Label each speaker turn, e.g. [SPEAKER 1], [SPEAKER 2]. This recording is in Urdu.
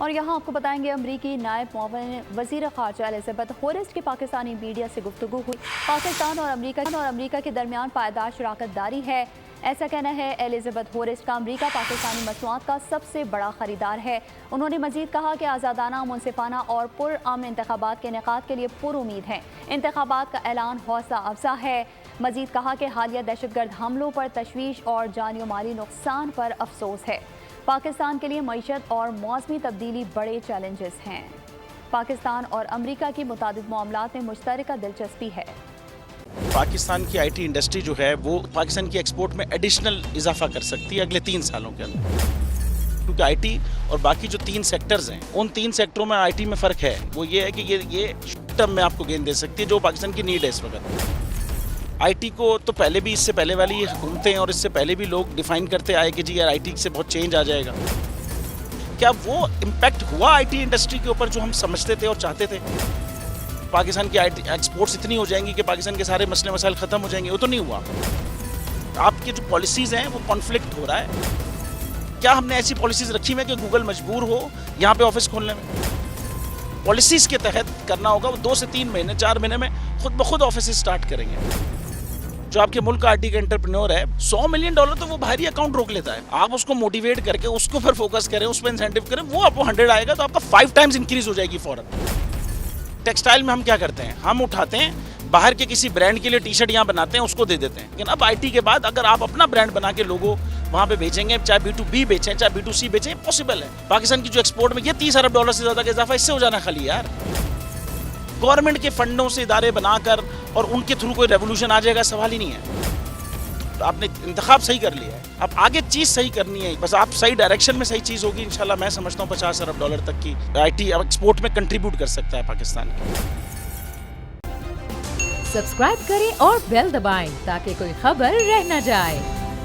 [SPEAKER 1] اور یہاں آپ کو بتائیں گے امریکی نائب معاون وزیر خارجہ ایلزابتھ ہورسٹ کی پاکستانی میڈیا سے گفتگو ہوئی۔ پاکستان اور امریکہ کے درمیان پائیدار شراکت داری ہے، ایسا کہنا ہے ایلزابتھ ہورسٹ کا۔ امریکہ پاکستانی مصنوعات کا سب سے بڑا خریدار ہے۔ انہوں نے مزید کہا کہ آزادانہ، منصفانہ اور پرامن انتخابات کے انعقاد کے لیے پر امید ہیں۔ انتخابات کا اعلان حوصلہ افزا ہے۔ مزید کہا کہ حالیہ دہشت گرد حملوں پر تشویش اور جانی و مالی نقصان پر افسوس ہے۔ پاکستان کے لیے معیشت اور موسمی تبدیلی بڑے چیلنجز ہیں۔ پاکستان اور امریکہ کی متعدد معاملات میں مشترکہ دلچسپی ہے۔
[SPEAKER 2] پاکستان کی آئی ٹی انڈسٹری جو ہے وہ پاکستان کی ایکسپورٹ میں ایڈیشنل اضافہ کر سکتی ہے اگلے 3 سالوں کے اندر، کیونکہ آئی ٹی اور باقی جو 3 سیکٹرز ہیں ان 3 سیکٹروں میں آئی ٹی میں فرق ہے۔ وہ یہ ہے کہ یہ شارٹ ٹرم میں آپ کو گین دے سکتی ہے جو پاکستان کی نیڈ ہے اس وقت۔ آئی ٹی کو تو پہلے بھی، اس سے پہلے والی حکومتیں اور اس سے پہلے بھی لوگ ڈیفائن کرتے آئے کہ جی یار آئی ٹی سے بہت چینج آ جائے گا۔ کیا وہ امپیکٹ ہوا آئی ٹی انڈسٹری کے اوپر جو ہم سمجھتے تھے اور چاہتے تھے؟ پاکستان کی آئی ٹی ایکسپورٹس اتنی ہو جائیں گی کہ پاکستان کے سارے مسئلے مسائل ختم ہو جائیں گے؟ وہ تو نہیں ہوا۔ آپ کی جو پالیسیز ہیں وہ کانفلکٹ ہو رہا ہے۔ کیا ہم نے ایسی پالیسیز رکھی ہوئی ہیں کہ گوگل مجبور ہو یہاں پہ آفس کھولنے میں؟ پالیسیز کے تحت کرنا ہوگا، وہ 2 سے 3 مہینے 4 مہینے میں خود بخود آفسز سٹارٹ کریں گے۔ جو آپ کے ملک کا آئی ٹی کا انٹرپرینور ہے $100 ملین تو وہ باہری اکاؤنٹ روک لیتا ہے۔ آپ اس کو موٹیویٹ کر کے اس کو پھر فوکس کریں، اس پہ انسینٹیو کریں، وہ آپ کو 100 آئے گا تو آپ کا 5 ٹائمز انکریز ہو جائے گی فوراً۔ ٹیکسٹائل میں ہم کیا کرتے ہیں؟ ہم اٹھاتے ہیں باہر کے کسی برانڈ کے لیے ٹی شرٹ یہاں بناتے ہیں، اس کو دے دیتے ہیں۔ لیکن اب آئی ٹی کے بعد اگر آپ اپنا برانڈ بنا کے لوگوں وہاں پہ بیچیں گے، چاہے B2B بیچیں چاہے B2C بیچیں، پاسبل ہے۔ پاکستان کی جو ایکسپورٹ میں یہ $30 ارب سے زیادہ کا اضافہ اس سے ہو جانا خالی یار۔ گورنمنٹ کے فنڈوں سے ادارے بنا کر اور ان کے تھرو کوئی ریولوشن آ جائے گا، سوال ہی نہیں ہے۔ آپ نے انتخاب صحیح کر لیا ہے، اب آگے چیز صحیح کرنی ہے، بس آپ صحیح ڈائریکشن میں صحیح چیز ہوگی انشاءاللہ۔ میں سمجھتا ہوں $50 ارب تک کی آئی ٹی ایکسپورٹ میں کنٹریبیوٹ کر سکتا ہے پاکستان کی۔
[SPEAKER 3] سبسکرائب کریں اور بیل دبائیں تاکہ کوئی خبر رہ نہ جائے۔